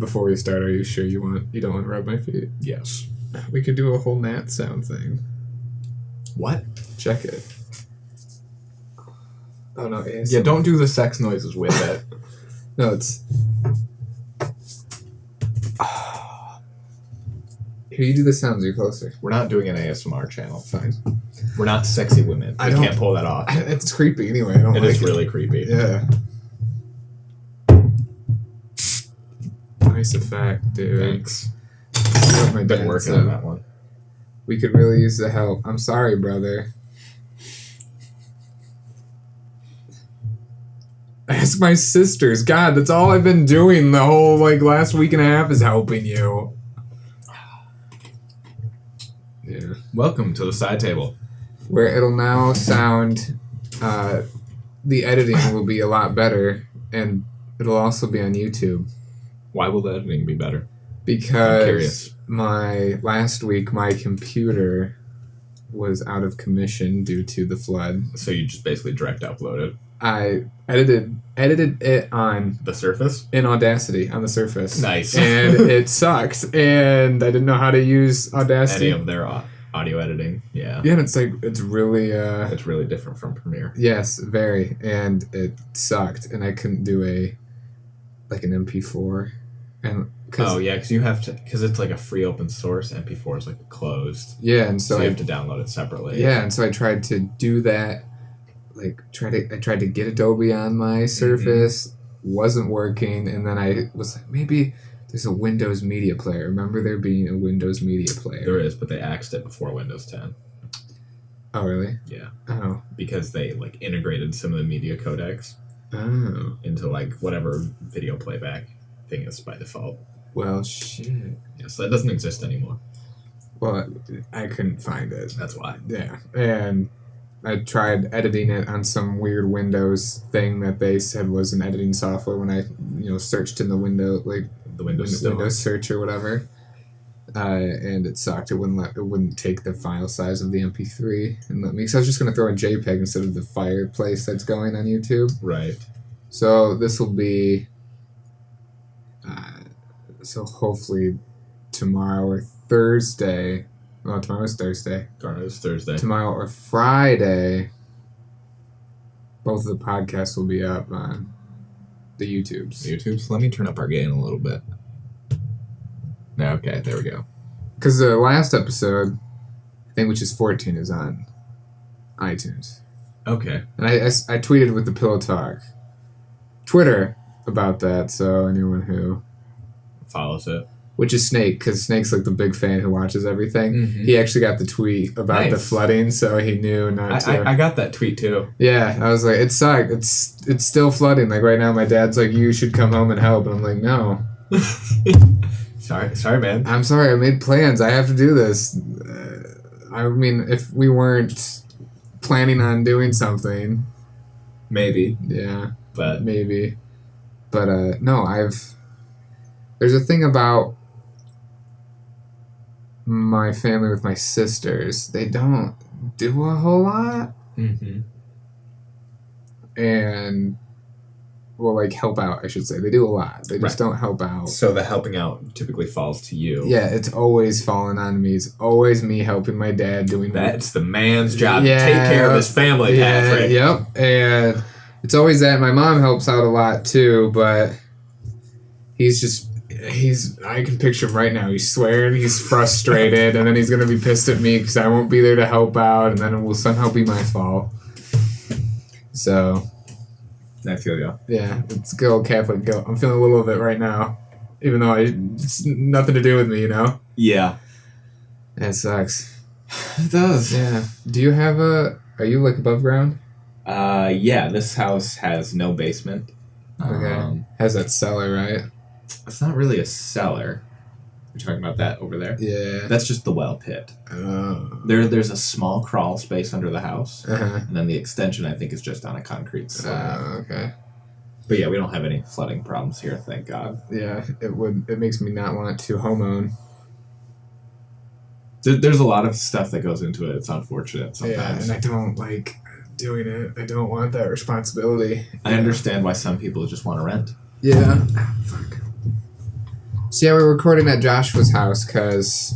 before we start, are you sure you don't want to rub my feet? Yes. We could do a whole gnat sound thing. What? Check it. Oh no, ASMR. Yeah, don't do the sex noises with it. No, it's... Here, you do the sounds. You're closer. We're not doing an ASMR channel. Fine. We're not sexy women. I We don't- can't pull that off. It's creepy anyway. I don't It like is really creepy. Yeah. Nice effect, dude. Thanks. That's what my Been dad working said. on that one. We could really use the help. I'm sorry, brother. Ask my sisters. God, that's all I've been doing the whole last week and a half is helping you. Yeah. Welcome to the side table. Where it'll now sound, the editing will be a lot better, and it'll also be on YouTube. Why will the editing be better? Because curious. last week my computer was out of commission due to the flood. So you just basically direct upload it. I edited it The Surface? in Audacity on the Surface. Nice. And it sucked, and I didn't know how to use Audacity. Any of their audio editing. Yeah. Yeah, and it's really It's really different from Premiere. yes, very, and it sucked, and I couldn't do an MP4, and Oh, yeah, because you have to... Because it's like a free open source. MP4 is like closed. yeah, and So so you have to download it separately. yeah, and so I tried to do that. I tried to get Adobe on my Surface, wasn't working, and then I was like, maybe there's a Windows Media Player. Remember there being a Windows Media Player? There is, but they axed it before Windows 10. Oh, really? Yeah. Oh. Because they integrated some of the media codecs Oh. into whatever video playback thing is by default. Well, shit. Yeah, so that doesn't exist anymore. Well, I couldn't find it. That's why. Yeah, and I tried editing it on some weird Windows thing that they said was an editing software when I, searched in the window, The Windows store. Windows search or whatever. And it sucked. It wouldn't take the file size of the MP3 and let me. So I was just gonna throw a JPEG instead of the fireplace that's going on YouTube. Right. So this will be. So hopefully, tomorrow or Thursday. Well, tomorrow's Thursday. Tomorrow's Thursday. Tomorrow or Friday, both of the podcasts will be up on the YouTubes. YouTube's. Let me turn up our gain a little bit. No, okay, there we go. Because the last episode, I think, which is 14, is on iTunes. Okay. And I tweeted with the Pillow Talk Twitter about that, so anyone who... Follows it. Which is Snake, because Snake's the big fan who watches everything. Mhm. He actually got the tweet about the Nice. flooding, so he knew not to... I got that tweet too. Yeah, I was like, it sucked. It's still flooding. Right now, my dad's like, you should come home and help. And I'm like, no. Sorry, man. I'm sorry, I made plans. I have to do this. I mean, if we weren't planning on doing something, Maybe, yeah, but maybe. But, no, there's a thing about my family with my sisters. They don't do a whole lot. mm-hmm. And, well, help out, I should say. They do a lot. They just don't help out. So the helping out typically falls to you. Yeah, it's always falling on me. It's always me helping my dad doing That's the man's job. Yeah. To take care of his family, Patrick. Yep. And it's always that. My mom helps out a lot too, but I can picture him right now. He's swearing, he's frustrated, and then he's going to be pissed at me because I won't be there to help out, and then it will somehow be my fault. So, I feel you. yeah, it's good old Catholic guilt. I'm feeling a little of it right now, even though it's nothing to do with me, Yeah. It sucks. It does. Yeah. Do you have are you above ground? Yeah, this house has no basement. Okay. Has that cellar, right? It's not really a cellar. You're talking about that over there? Yeah. That's just the well pit. Oh. There's a small crawl space under the house. Uh-huh. And then the extension, I think, is just on a concrete slab. Okay. But yeah, we don't have any flooding problems here, thank God. Yeah, it makes me not want to home own. There's a lot of stuff that goes into it. It's unfortunate Yeah, sometimes. and I don't like doing it. I don't want that responsibility. I understand why some people just want to rent. Yeah. Fuck. So yeah, we were recording at Joshua's house because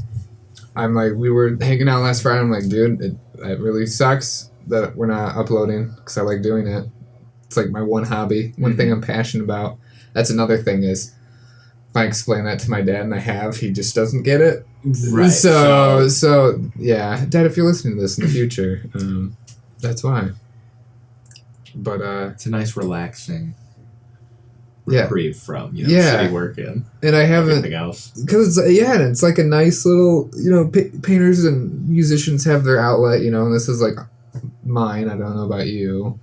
I'm like, we were hanging out last Friday. I'm like, dude, it really sucks that we're not uploading because I like doing it. It's like my one hobby, one thing I'm passionate about. That's another thing is if I explain that to my dad, and I have, he just doesn't get it. Right. So yeah, Dad, if you're listening to this in the future, that's why. But it's a nice relaxing yeah, reprieve from yeah, shitty work and I haven't everything else. because it's like a nice little painters and musicians have their outlet, and this is like mine. I don't know about you,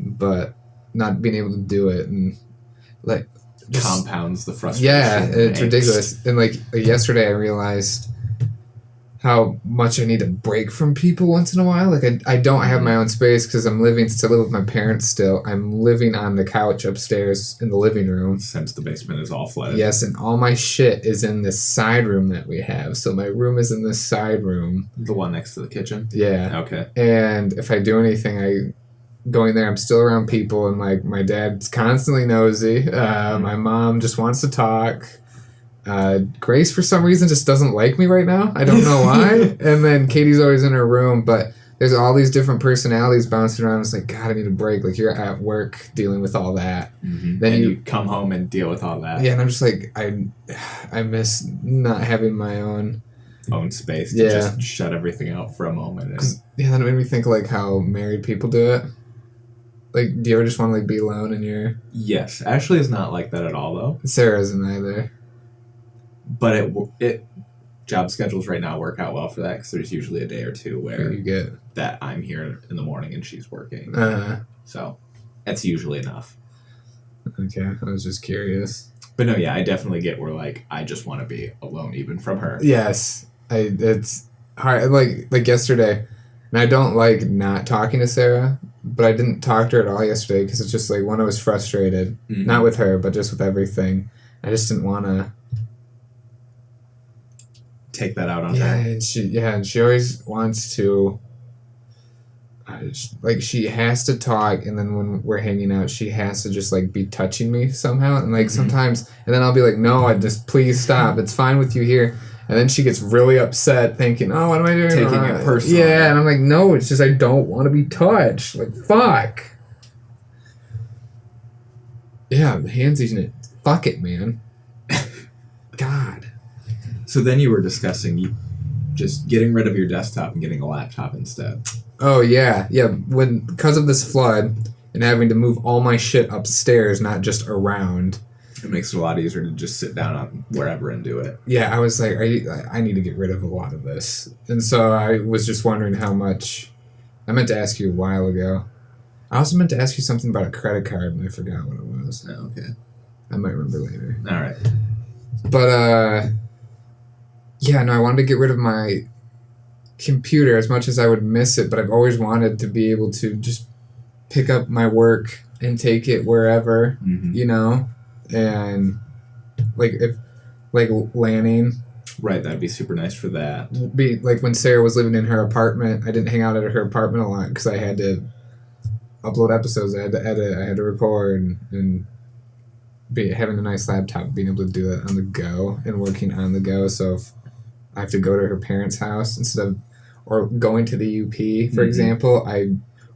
but not being able to do it and like just compounds the frustration. Yeah, it's ridiculous. And like yesterday, I realized how much I need a break from people once in a while. Like I don't have my own space because I live with my parents still. I'm living on the couch upstairs in the living room. Since the basement is all flooded. Yes, and all my shit is in this side room that we have. So my room is in this side room. The one next to the kitchen? Yeah. Okay. And if I do anything, going there, I'm still around people, and like my dad's constantly nosy. My mom just wants to talk. Grace, for some reason, just doesn't like me right now. I don't know why. And then Katie's always in her room, but there's all these different personalities bouncing around. It's like, God, I need a break. Like, you're at work dealing with all that. Mm-hmm. Then you come home and deal with all that. Yeah, and I'm just like, I miss not having my own space to just shut everything out for a moment. That made me think like how married people do it. Like, do you ever just want to like be alone in your... Yes. Ashley is not like that at all, though. Sarah isn't either. But it job schedules right now work out well for that because there's usually a day or two where you get that I'm here in the morning and she's working. So that's usually enough. Okay, I was just curious. But no, yeah, I definitely get where like I just want to be alone even from her. Yes, it's hard. Like yesterday, and I don't like not talking to Sarah, but I didn't talk to her at all yesterday because it's just like when I was frustrated, not with her, but just with everything. I just didn't want to take that out on her. And she always wants to. She has to talk, and then when we're hanging out, she has to just like be touching me somehow, and like sometimes, and then I'll be like, no, I just please stop. It's fine with you here. And then she gets really upset, thinking, "Oh, what am I doing?" Taking it personally. Yeah, and I'm like, "No, it's just I don't want to be touched." Like, fuck. Yeah, handsy's in it. Fuck it, man. God. So then you were discussing just getting rid of your desktop and getting a laptop instead. Oh yeah. Because of this flood and having to move all my shit upstairs, not just around. It makes it a lot easier to just sit down on wherever and do it. Yeah, I was like, I need to get rid of a lot of this. And so I was just wondering how much... I meant to ask you a while ago. I also meant to ask you something about a credit card, and I forgot what it was. Oh, okay. I might remember later. All right. But, I wanted to get rid of my computer as much as I would miss it, but I've always wanted to be able to just pick up my work and take it wherever, and if Lanning, right, that'd be super nice for that. be like when Sarah was living in her apartment, I didn't hang out at her apartment a lot because I had to upload episodes, I had to edit, I had to record, and having a nice laptop, being able to do that on the go and working on the go. So if I have to go to her parents' house or going to the UP, for example,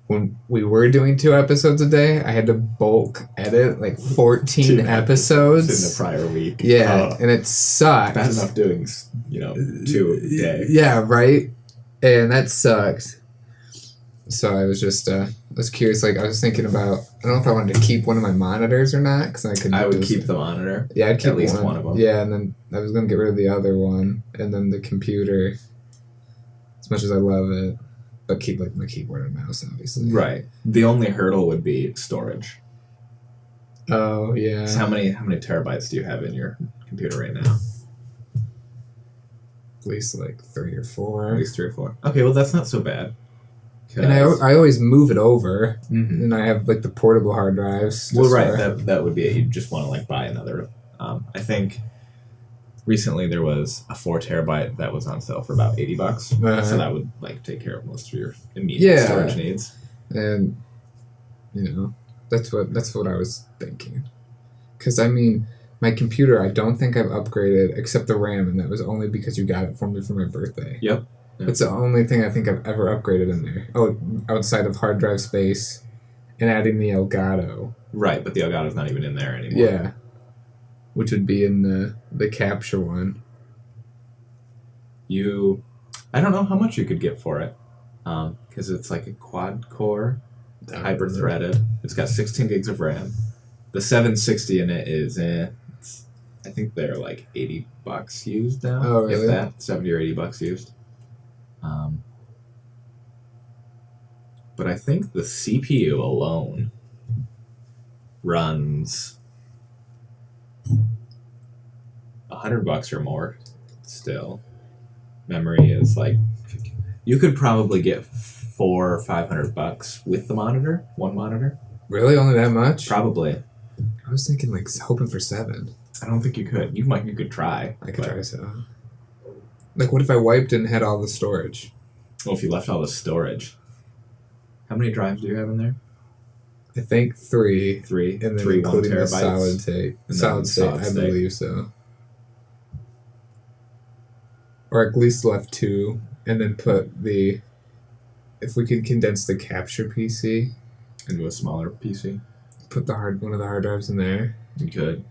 when we were doing 2 episodes a day, I had to bulk edit like 14 episodes in the prior week. Yeah, and it sucked. Bad enough doing 2 a day. Yeah, right. And that sucked. So I was just I was curious. Like, I was thinking about, I don't know if I wanted to keep one of my monitors or not, because I would keep the monitor. Yeah, I'd keep at least one of them. Yeah, and then I was gonna get rid of the other one, and then the computer. As much as I love it, but keep like my keyboard and mouse, obviously. Right. The only hurdle would be storage. Oh yeah. So how many terabytes do you have in your computer right now? At least like 3 or 4. At least 3 or 4. Okay, well that's not so bad. And I always move it over, and I have like the portable hard drives. Well, right, that would be it. You just want to like buy another. I think recently there was a 4 terabyte that was on sale for about $80, so that would like take care of most of your immediate storage needs. And that's what I was thinking, because I mean, My computer, I don't think I've upgraded except the RAM, and that was only because you got it for me for my birthday. Yep. It's the only thing I think I've ever upgraded in there. Oh, outside of hard drive space and adding the Elgato. Right, but the Elgato's not even in there anymore. Yeah. Which would be in the capture one. I don't know how much you could get for it. Because it's like a quad core, hyper threaded. It's got 16 gigs of RAM. The 760 in it is, I think they're like $80 used now. Oh, really? If that, $70 or $80 used. But I think the CPU alone runs $100 or more still. Memory is like, you could probably get $400 or $500 with the monitor, one monitor. Really? Only that much? Probably. I was thinking like hoping for 7. I don't think you could. You could try. I could try so. Like, what if I wiped and had all the storage? Well, if you left all the storage. How many drives do you have in there? I think 3. 3. And then 3 including 1 the terabytes. solid state, I believe so. Or at least left 2, and then put if we could condense the capture PC into a smaller PC. Put one of the hard drives in there. You could.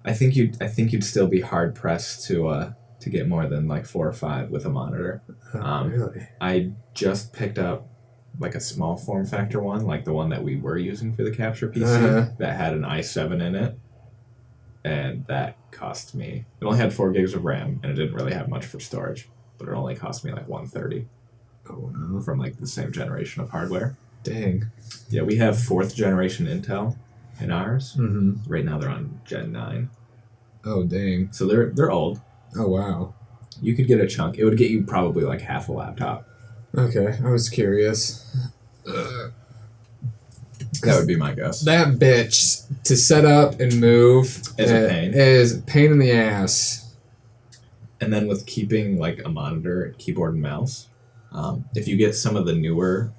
I think you'd still be hard pressed to get more than like 4 or 5 with a monitor. Really? I just picked up like a small form factor one, like the one that we were using for the capture PC, that had an i7 in it, and that cost me. It only had 4 gigs of RAM, and it didn't really have much for storage, but it only cost me like $130. Oh wow! From like the same generation of hardware. Dang. Yeah, we have 4th generation Intel in ours. Mm-hmm. Right now they're on Gen 9. Oh dang! So they're old. Oh wow! You could get a chunk. It would get you probably like half a laptop. Okay, I was curious. That would be my guess. That bitch to set up and move is a pain in the ass. And then with keeping like a monitor, keyboard, and mouse, if you get some of the newer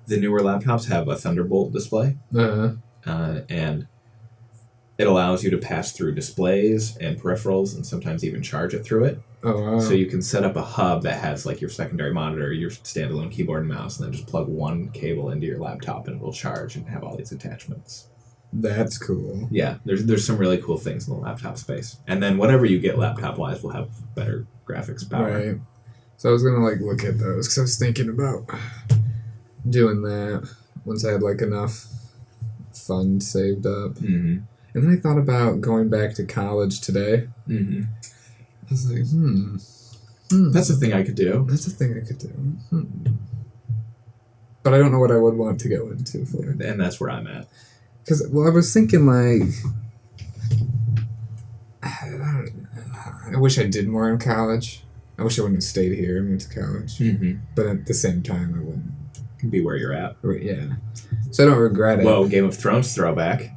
laptops have a Thunderbolt display, and it allows you to pass through displays and peripherals, and sometimes even charge it through it. Oh, wow. So you can set up a hub that has like your secondary monitor, your standalone keyboard and mouse, and then just plug one cable into your laptop, and it will charge and have all these attachments. That's cool. Yeah, there's some really cool things in the laptop space, and then whatever you get laptop wise will have better graphics power. Right. So I was gonna like look at those because I was thinking about doing that once I had like enough funds saved up. Mm-hmm. And then I thought about going back to college today. Mm-hmm. I was like, That's a thing I could do. That's a thing I could do. But I don't know what I would want to go into for it. And that's where I'm at. Because, I was thinking, like, I wish I did more in college. I wish I wouldn't have stayed here and went to college. Mm-hmm. But at the same time, I wouldn't. Be where you're at. Yeah. So I don't regret it. Whoa, Game of Thrones throwback.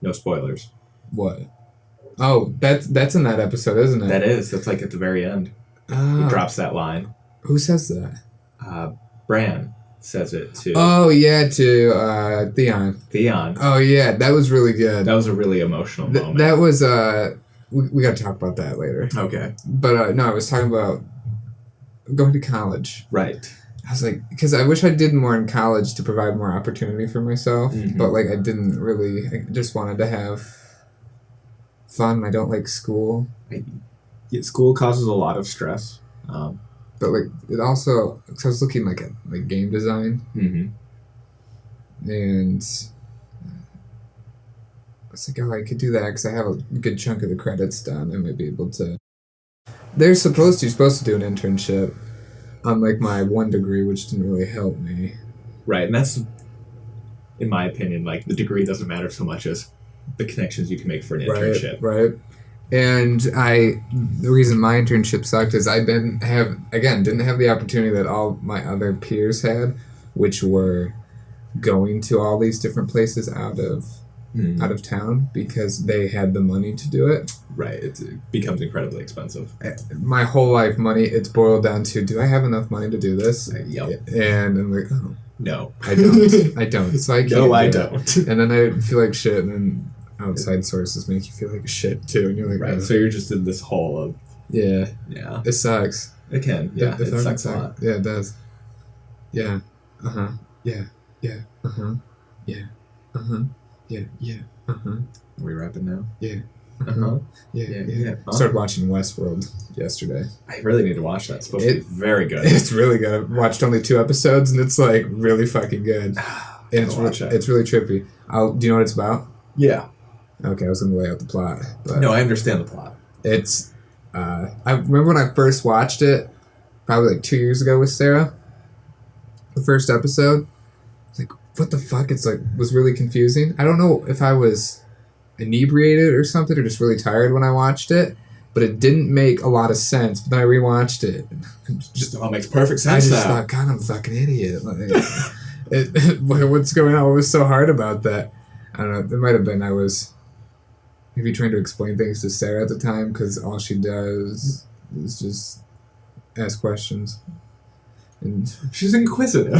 No spoilers. What? Oh, that's in that episode, isn't it? That is. That's like at the very end. Oh. He drops that line. Who says that? Bran says it to... Oh, yeah, to Theon. Theon. Oh, yeah, that was really good. That was a really emotional moment. That was... We got to talk about that later. Okay. But, no, I was talking about going to college. Right. I was like... Because I wish I did more in college to provide more opportunity for myself. Mm-hmm. But, like, I didn't really... I just wanted to have fun. I don't like school. School causes a lot of stress. But, like, it also... Cause I was looking, like, at like game design. Mm-hmm. And I was like, oh, I could do that because I have a good chunk of the credits done. I might be able to... You're supposed to do an internship on, like, my one degree, which didn't really help me. Right, and that's, in my opinion, like, the degree doesn't matter so much as the connections you can make for an internship. Right. And the reason my internship sucked is I didn't have the opportunity that all my other peers had, which were going to all these different places out of out of town because they had the money to do it. Right. It becomes incredibly expensive. My whole life, money, it's boiled down to, do I have enough money to do this? Yep. And I'm like, oh. No. I don't. I don't. So I can't. No, I do it. don't. And then I feel like shit, and then outside sources make you feel like shit too. And you're like, Right. oh. So you're just in this hole of... Yeah. Yeah. It sucks. It can. Yeah. It fucking sucks a lot. Yeah, it does. Yeah. Uh-huh. Yeah. Yeah. Uh-huh. Yeah. Uh-huh. Yeah. Yeah. Uh-huh. Are we wrapping now? Yeah. Uh-huh. Yeah. Huh? Started watching Westworld yesterday. I really need to watch that. It's supposed to be very good. It's really good. I've watched only 2 episodes, and it's like really fucking good. And it's really trippy. Do you know what it's about? Yeah. Okay, I was gonna lay out the plot. But No, I understand the plot. it's I remember when I first watched it, probably like 2 years ago with Sarah. The first episode, like, what the fuck? It's like, was really confusing. I don't know if I was inebriated or something, or just really tired when I watched it, but it didn't make a lot of sense. But then I rewatched it. Just all makes perfect I sense just now. thought, God, I'm a fucking idiot. Like, what's going on? What was so hard about that? I don't know. There might have been I was maybe trying to explain things to Sarah at the time, because all she does is just ask questions. And She's inquisitive.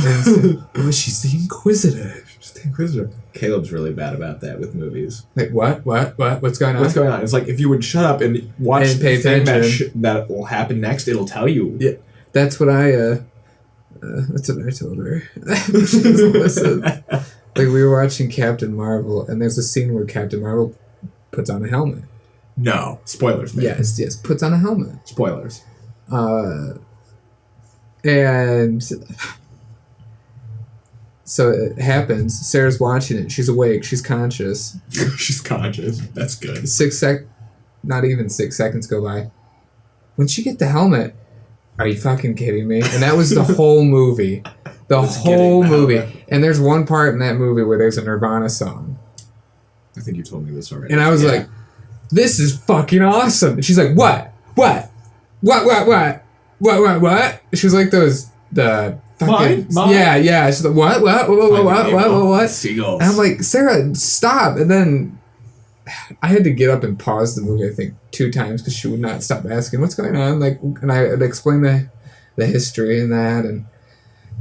oh, she's the Inquisitor. She's the inquisitive. Caleb's really bad about that with movies. Like, what? What's going on? What's going on? It's like, if you would shut up and watch And the pay thing attention. that will happen next, it'll tell you. Yeah, that's what I told her. She doesn't listen. Like, we were watching Captain Marvel, and there's a scene where Captain Marvel puts on a helmet. No. Spoilers, man. Yes, puts on a helmet. Spoilers. And so it happens. Sarah's watching it. She's awake. She's conscious. She's conscious. That's good. Not even 6 seconds go by. When she get the helmet, are you fucking kidding me? And that was the whole movie. The whole movie. And there's one part in that movie where there's a Nirvana song. I think you told me this already. And I was like, this is fucking awesome. And she's like, what? She was like the fucking... Mine? Yeah. She's like, what? Seagulls. And I'm like, Sarah, stop. And then I had to get up and pause the movie, I think, 2 times, because she would not stop asking, what's going on? Like, and I would explain the history and that, and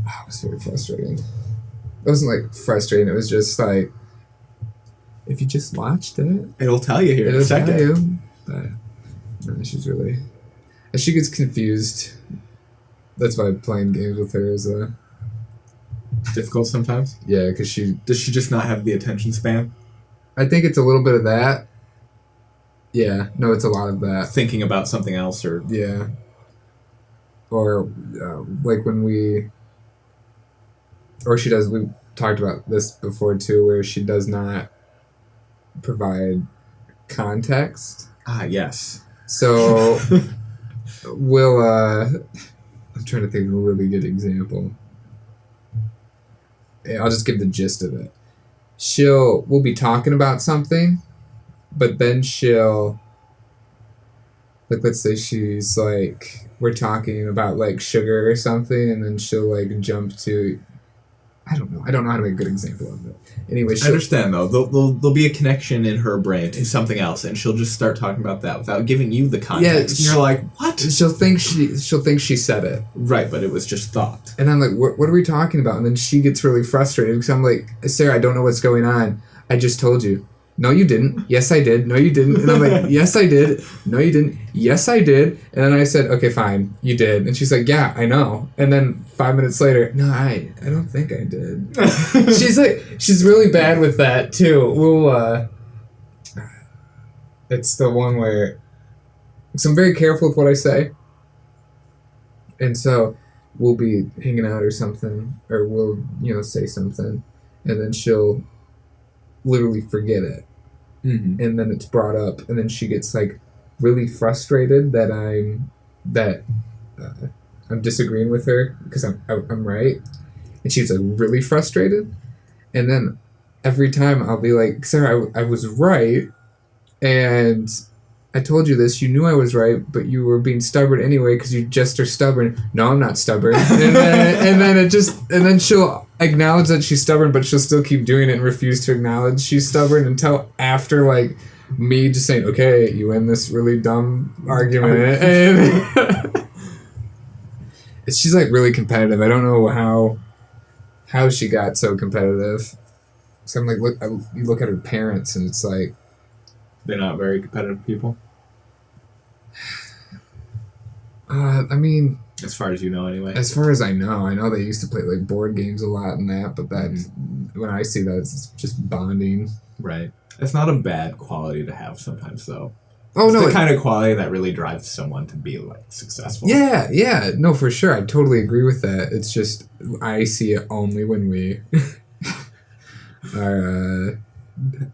it was very frustrating. It wasn't like frustrating, it was just like, if you just watched it, It'll tell you here in a it'll second. tell you. But no, she's really... She gets confused. That's why playing games with her is Difficult sometimes. yeah, because Does she just not have the attention span? I think it's a little bit of that. Yeah, no, it's a lot of that. Thinking about something else, or Yeah. Or like when we talked about this before too, where she does not provide context. yes. So we'll I'm trying to think of a really good example. Yeah, I'll just give the gist of it. We'll be talking about something, but then she'll, like, let's say she's like, we're talking about like sugar or something, and then she'll like jump to, I don't know how to make a good example of it. Anyway, I understand though. There'll be a connection in her brain to something else, and she'll just start talking about that without giving you the context. And you're like, what? she'll think she said it. Right, but it was just thought. And I'm like, what are we talking about? And then she gets really frustrated because I'm like, Sarah, I don't know what's going on. I just told you. No, you didn't. Yes, I did. No, you didn't. And I'm like, yes, I did. No, you didn't. Yes, I did. And then I said, okay, fine, you did. And she's like, yeah, I know. And then 5 minutes later, no, I don't think I did. she's really bad with that too. It's the one where, so I'm very careful with what I say. And so we'll be hanging out or something, or we'll, say something, and then she'll literally forget it. Mm-hmm. And then it's brought up, and then she gets like really frustrated that I'm disagreeing with her because I'm right, and she's like really frustrated. And then every time I'll be like, Sarah, I was right, and I told you this. You knew I was right, but you were being stubborn anyway because you just are stubborn. No, I'm not stubborn. And then she'll acknowledge that she's stubborn, but she'll still keep doing it and refuse to acknowledge she's stubborn until after, like, me just saying, okay, you win this really dumb argument. And she's, like, really competitive. I don't know how she got so competitive. So I'm like, you look at her parents, and it's like... They're not very competitive people? I mean... As far as you know, anyway. As far as I know they used to play, like, board games a lot and that, but that's... When I see that, it's just bonding. Right. It's not a bad quality to have sometimes, though. Oh, it's no. the kind of quality that really drives someone to be, like, successful. Yeah. No, for sure. I totally agree with that. It's just, I see it only when we are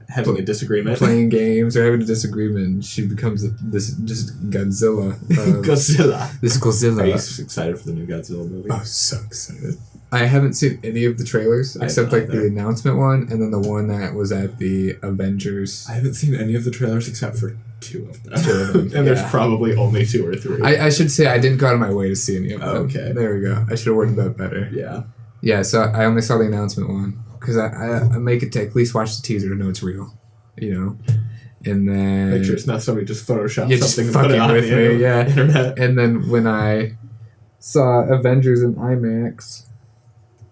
having a disagreement. Playing games or having a disagreement. She becomes this just Godzilla. Godzilla. This Godzilla. Are you excited for the new Godzilla movie? Oh, so excited. I haven't seen any of the trailers except like the announcement one and then the one that was at the Avengers. I haven't seen any of the trailers except for 2 of them. And there's probably only 2 or 3. I should say I didn't go out of my way to see any of them. Okay. There we go. I should have worded that better. Yeah. Yeah, so I only saw the announcement one because I make it to at least watch the teaser to know it's real, you know? And then... Make sure it's not somebody just photoshopped something just and put it on with the me, yeah. internet. And then when I saw Avengers in IMAX...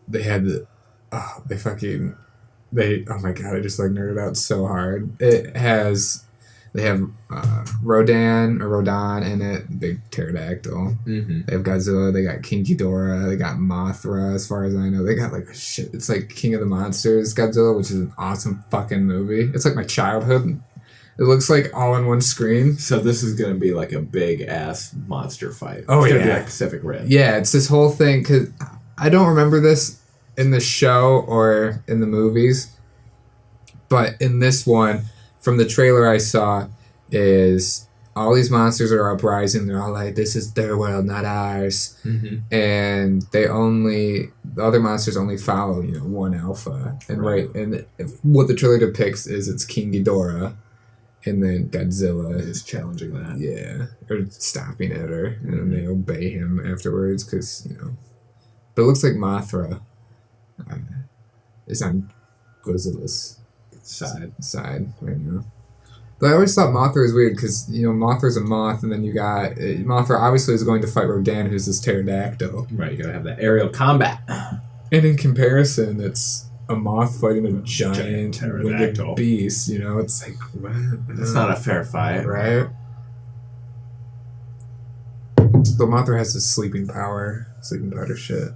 They had the, oh my god, I just like nerded out so hard. They have Rodan in it, the big pterodactyl. Mm-hmm. They have Godzilla, they got King Ghidorah, they got Mothra, as far as I know. They got like shit, it's like King of the Monsters Godzilla, which is an awesome fucking movie. It's like my childhood. It looks like all on one screen. So this is going to be like a big ass monster fight. Oh, it's yeah. It's going to be like Pacific Rim. Yeah, it's this whole thing, because I don't remember this in the show or in the movies, but in this one, from the trailer I saw, is all these monsters are uprising. They're all like, this is their world, not ours. Mm-hmm. And the other monsters only follow, one alpha. And and what the trailer depicts is it's King Ghidorah, and then Godzilla is challenging that. Yeah, or stopping it, or they obey him afterwards, because, But it looks like Mothra is on Godzilla's side right now. But I always thought Mothra was weird because, Mothra's a moth, and then you got... Mothra obviously is going to fight Rodan, who's this pterodactyl. Right, you gotta have that aerial combat. And in comparison, it's a moth fighting a giant pterodactyl winged beast, It's like, what? It's not a fair fight. Right? But Mothra has this sleeping powder shit.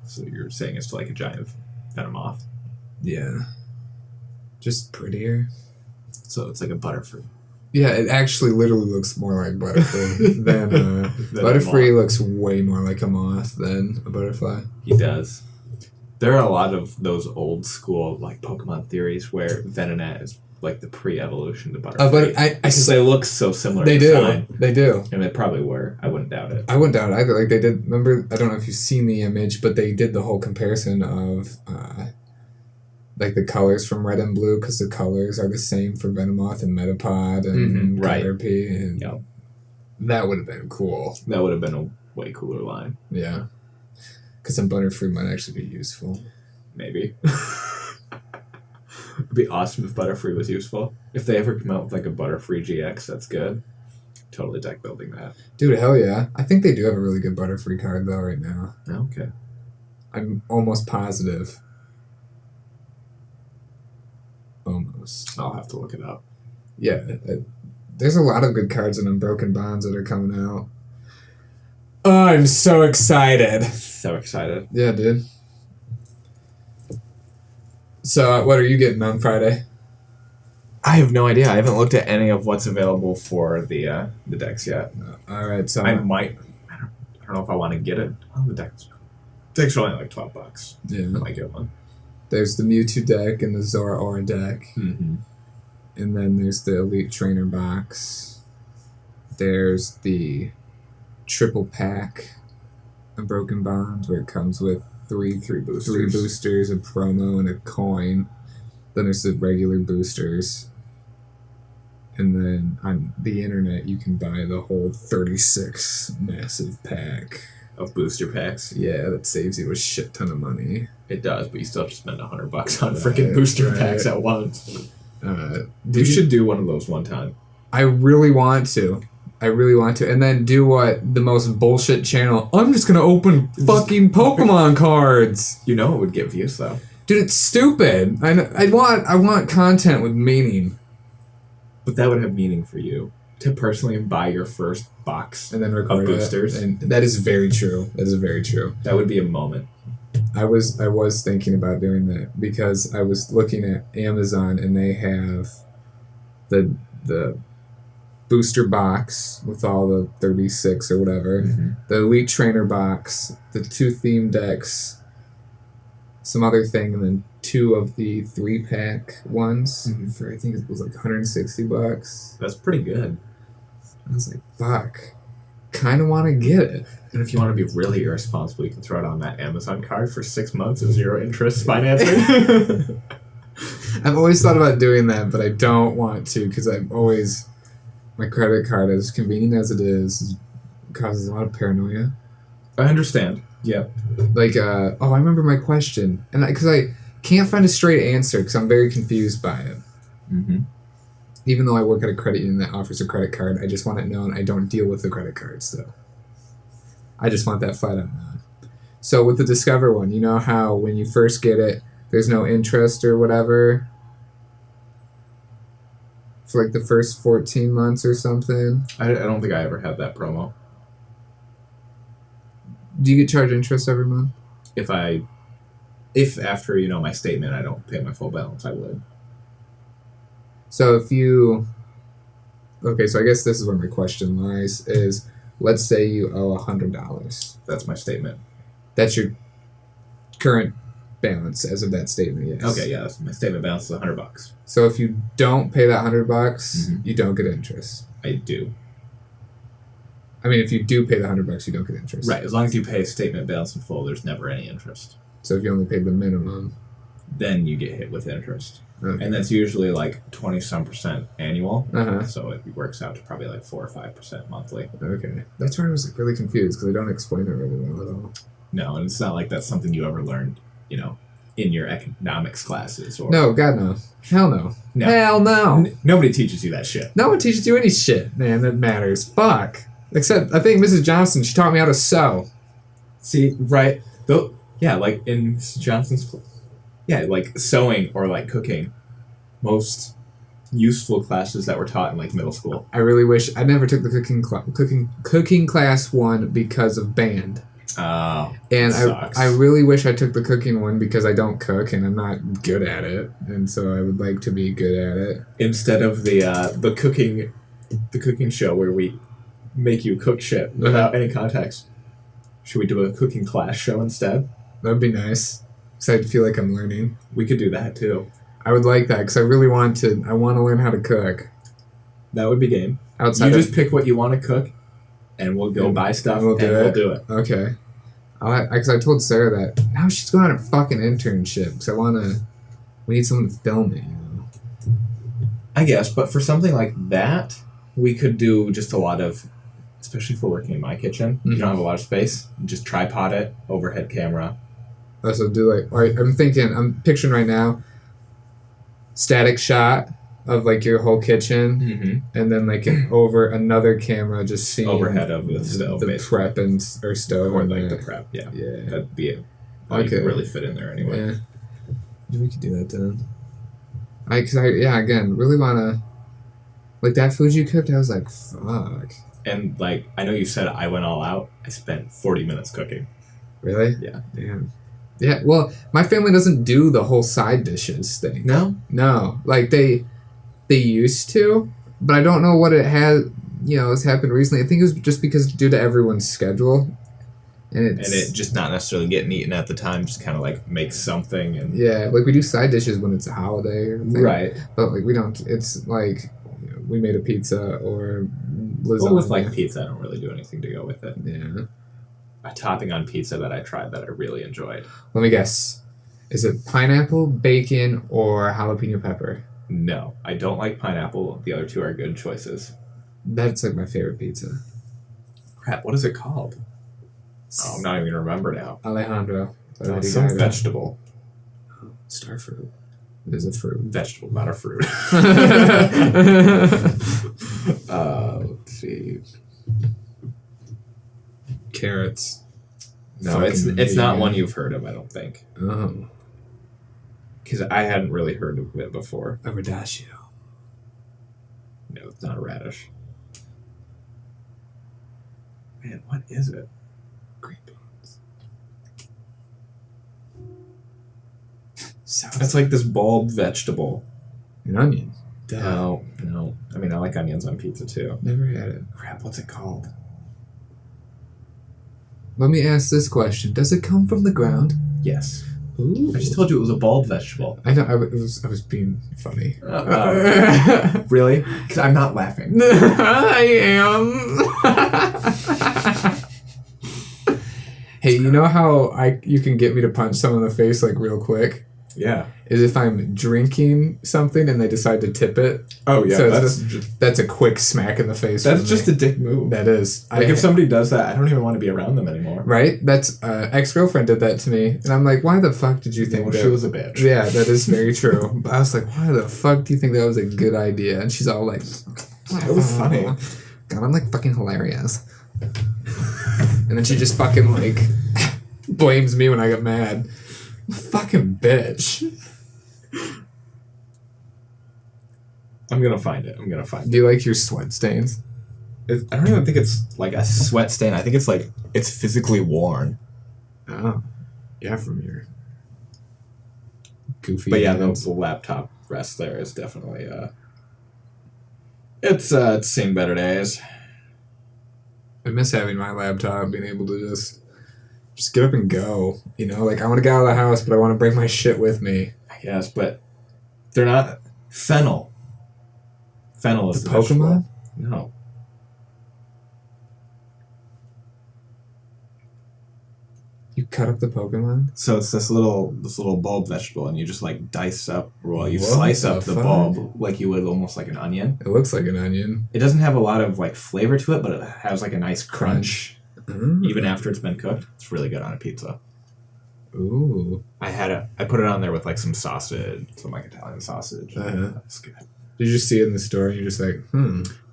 So you're saying it's like a giant Venomoth? Yeah. Just prettier. So it's like a Butterfree. Yeah, it actually literally looks more like Butterfree than Butterfree looks way more like a moth than a butterfly. He does. There are a lot of those old school like Pokemon theories where Venonat is like the pre-evolution to Butterfree. Because they look so similar. They do. They do. And they probably were. I wouldn't doubt it. I wouldn't doubt it either. Like they did. Remember? I don't know if you've seen the image, but they did the whole comparison of like the colors from red and blue, because the colors are the same for Venomoth and Metapod and Caterpie, and that would have been cool. That would have been a way cooler line. Yeah, because then Butterfree might actually be useful. Maybe. It'd be awesome if Butterfree was useful. If they ever come out with like a Butterfree GX, that's good. Totally deck building that. Dude, hell yeah. I think they do have a really good Butterfree card though right now. Okay. I'm almost positive. Almost. I'll have to look it up. Yeah. There's a lot of good cards in Unbroken Bonds that are coming out. Oh, I'm so excited. So excited. Yeah, dude. So, what are you getting on Friday? I have no idea. I haven't looked at any of what's available for the decks yet. All right, so I might. I don't know if I want to get it. Oh, the decks are only like $12. Yeah, I might get one. There's the Mewtwo deck and the Zora Aura deck, mm-hmm. and then there's the Elite Trainer box. There's the triple pack Unbroken Bonds, where it comes with three boosters, a promo, and a coin. Then there's the regular boosters. And then on the internet, you can buy the whole 36 massive pack. of booster packs. Yeah, that saves you a shit ton of money. It does, but you still have to spend $100 on freaking booster packs at once. You should do one of those one time. I really want to. And then do what the most bullshit channel. I'm just gonna open fucking Pokemon cards. You know it would get views though. Dude, it's stupid. I want content with meaning. But that would have meaning for you to personally buy your first box and then record of boosters. And that is very true. That would be a moment. I was thinking about doing that because I was looking at Amazon and they have the booster box with all the 36 or whatever, the Elite Trainer box, the 2 theme decks, some other thing, and then 2 of the 3-pack ones for I think it was like $160. That's pretty good. I was like, fuck, kind of want to get it. And if you want to be really irresponsible, you can throw it on that Amazon card for 6 months of 0 interest financing. I've always thought about doing that, but I don't want to because my credit card, as convenient as it is, causes a lot of paranoia. I understand. Yeah. Like, I remember my question, and because I can't find a straight answer because I'm very confused by it. Even though I work at a credit union that offers a credit card, I just want it known I don't deal with the credit cards, though. I just want that flat out known. So with the Discover one, you know how when you first get it, there's no interest or whatever for like the first 14 months or something? I don't think I ever had that promo. Do you get charged interest every month? If after, my statement, I don't pay my full balance, I would. So okay, so I guess this is where my question lies, is let's say you owe $100. That's my statement. That's your current balance as of that statement, yes. Okay, yeah, that's my statement balance is $100. So if you don't pay that $100, you don't get interest. I do. I mean, if you do pay the $100, you don't get interest. Right, as long as you pay statement balance in full, there's never any interest. So if you only paid the minimum, then you get hit with interest. Okay. And that's usually like 20-some% annual. Uh-huh. So it works out to probably like 4 or 5% monthly. Okay. That's why I was like really confused because they don't explain it really well at all. No, and it's not like that's something you ever learned, in your economics classes. Or No, God, no. Hell no. No. Hell no. Nobody teaches you that shit. No one teaches you any shit, man, that matters. Fuck. Except, I think Mrs. Johnson, she taught me how to sew. See, right? Yeah, like in Mrs. Johnson's... Yeah, like sewing or like cooking. Most useful classes that were taught in like middle school. I really wish... I never took the cooking class one because of band. Oh, and sucks. I really wish I took the cooking one because I don't cook and I'm not good at it, and so I would like to be good at it. Instead of the cooking show where we make you cook shit without any context, should we do a cooking class show instead? That'd be nice, because I'd feel like I'm learning. We could do that too. I would like that because I really want to. I want to learn how to cook. That would be game. Just pick what you want to cook, and we'll go buy stuff and we'll do it. Okay. Because I told Sarah that now she's going on a fucking internship because we need someone to film it, I guess, but for something like that, we could do just a lot of, especially for working in my kitchen, you don't have a lot of space, just tripod it, overhead camera. So do I'm picturing right now, static shot of like your whole kitchen, and then like over another camera just seeing overhead of the stove, the prep or stove, or like the prep. Yeah, that'd be it. Okay, really fit in there anyway. Yeah, we could do that then. Again, really wanna like that food you cooked. I was like, fuck. And like I know you said I went all out. I spent 40 minutes cooking. Really? Yeah. Damn. Yeah. Well, my family doesn't do the whole side dishes thing. No. Like they used to, but I don't know what it has. Has happened recently. I think it was just because due to everyone's schedule, and it just not necessarily getting eaten at the time. Just kind of like make something and like we do side dishes when it's a holiday, or thing, right? But like we don't. It's like we made a pizza or lasagna. Well, with like pizza, I don't really do anything to go with it. Yeah. A topping on pizza that I tried that I really enjoyed. Let me guess. Is it pineapple, bacon, or jalapeno pepper? No, I don't like pineapple. The other two are good choices. That's like my favorite pizza. Crap, what is it called? Oh, I'm not even gonna remember now. Alejandro. Some vegetable. Starfruit. It is a fruit. Vegetable, not a fruit. Let's see. Carrots. No, it's not one you've heard of, I don't think. Oh. Because I hadn't really heard of it before. A radicchio. No, it's not a radish. Man, what is it? Green beans. It's like this bulb vegetable. An onion. No. I mean, I like onions on pizza too. Never had it. Crap, what's it called? Let me ask this question. Does it come from the ground? Yes. Ooh. I just told you it was a bulb vegetable. I know. I was being funny. Really? Because I'm not laughing. I am. Hey, you know how you can get me to punch someone in the face like real quick? Yeah. Is if I'm drinking something and they decide to tip it. Oh yeah, So that's a quick smack in the face. that's just a dick move. That is. Like if somebody does that, I don't even want to be around them anymore. Right? That's ex-girlfriend did that to me, and I'm like, why the fuck did you think Well, that? she was a bitch. Yeah, that is very true. But I was like, why the fuck do you think that was a good idea? And she's all like, It was funny. God, I'm like fucking hilarious. And then she just fucking like blames me when I get mad. Fucking bitch. I'm gonna find it. Do you like your sweat stains? I don't even think it's like a sweat stain. I think it's like it's physically worn. Oh, yeah, from your goofy. But yeah, hands. the laptop rest there is definitely it's seen better days. I miss having my laptop, being able to just get up and go. You know, like I want to get out of the house, but I want to bring my shit with me. I guess, but they're not fennel. Fennel is The the vegetable. Pokemon? No. You cut up the Pokemon? So it's this little bulb vegetable, and you just like dice up, well, you What slice the up the fuck? bulb like you would almost like an onion. It looks like an onion. It doesn't have a lot of like flavor to it, but it has like a nice crunch Mm. even after it's been cooked. It's really good on a pizza. Ooh. I put it on there with like some sausage, some like Italian sausage. Uh-huh. That's good. Did you see it in the store and you're just like,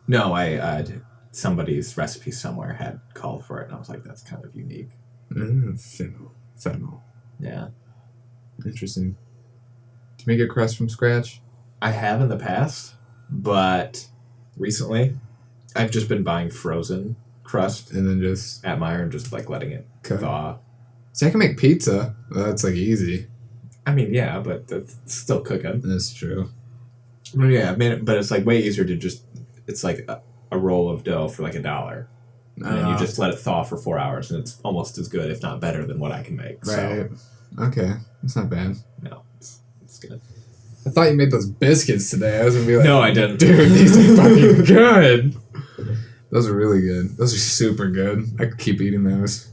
No, I somebody's recipe somewhere had called for it, and I was like, that's kind of unique. Fennel. Yeah. Interesting. To make it crust from scratch? I have in the past, but recently I've just been buying frozen crust And then just at Meijer and just like letting it cook. thaw. See, I can make pizza. That's like easy. I mean, yeah, but that's still cooking. That's true. But yeah, I mean, but it's like way easier to just, it's like a roll of dough for like $1. And then you just let it thaw for 4 hours, and it's almost as good, if not better, than what I can make. Right. Okay. That's not bad. No, it's good. I thought you made those biscuits today. I was going to be like, No, I didn't. Dude, these are fucking good. Those are really good. Those are super good. I could keep eating those.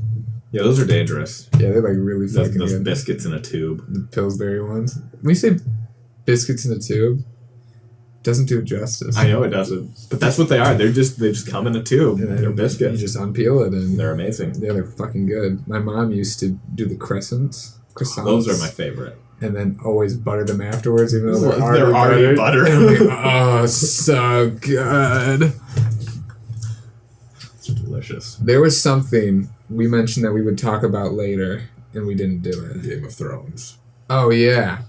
Yeah, those are dangerous. Yeah, they're like really Those fucking good. biscuits in a tube. The Pillsbury ones. When you say biscuits in a tube, it doesn't do it justice. I know it doesn't, but that's what they are. They just come in a tube. And then They're You biscuits. just unpeel it and They're amazing. yeah, they're fucking good. My mom used to do the croissants. Those are my favorite. And then always butter them afterwards, even though they're They're already buttered. And I'm like, oh, so good. It's delicious. There was something we mentioned that we would talk about later, and we didn't do it. Game of Thrones. Oh, yeah.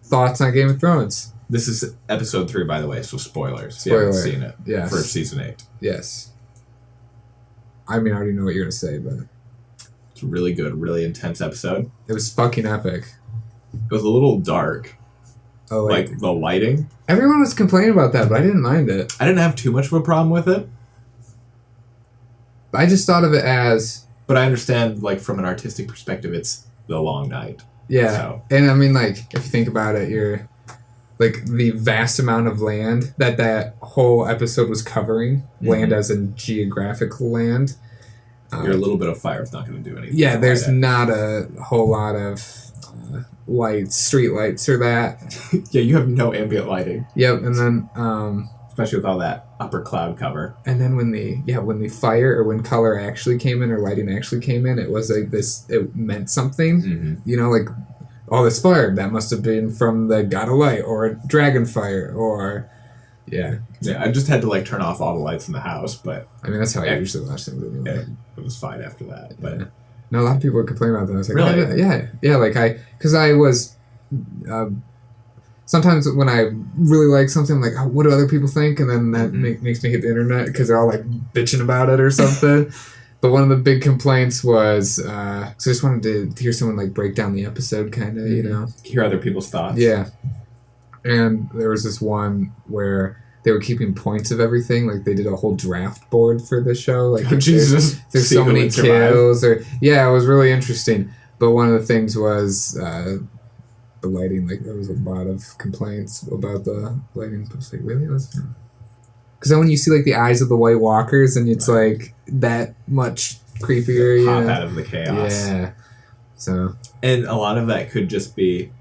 Thoughts on Game of Thrones? This is episode 3, by the way, so spoilers. If you Spoiler. haven't seen it. Yes. For season 8. Yes. I mean, I already know what you're going to say, but It's a really good, really intense episode. it was fucking epic. It was a little dark. Oh, Like the lighting. everyone was complaining about that, but I didn't mind it. I didn't have too much of a problem with it. I just thought of it as, But I understand, like, from an artistic perspective, it's the long night. yeah. So. And I mean, like, if you think about it, you're like the vast amount of land that whole episode was covering, land as in geographical land. Your little bit of fire is not going to do anything. Yeah, there's light it. not a whole lot of lights, street lights or that. Yeah, you have no ambient lighting. Yep, and then especially with all that upper cloud cover. And then when the fire or when color actually came in or lighting actually came in, it was like this. It meant something. Mm-hmm. You know, like all this fire that must have been from the God of Light or Dragon Fire or yeah. I just had to like turn off all the lights in the house, but I mean that's how I usually watch things anyway. It was fine after that. But yeah. No, a lot of people would complain about that. I was like, really? yeah, like because I was. Sometimes when I really like something, I'm like, oh, what do other people think? And then that makes me hit the internet because they're all like bitching about it or something. But one of the big complaints was, so I just wanted to hear someone like break down the episode, kind of, you know, hear other people's thoughts. Yeah. And there was this one where they were keeping points of everything, like they did a whole draft board for the show. Like, Jesus, there's so many kills, or it was really interesting. But one of the things was. The lighting, like there was a lot of complaints about the lighting. I was like, really? Because then when you see like the eyes of the White Walkers, and it's like that much creepier. Pop out of the chaos. Yeah. So. And a lot of that could just be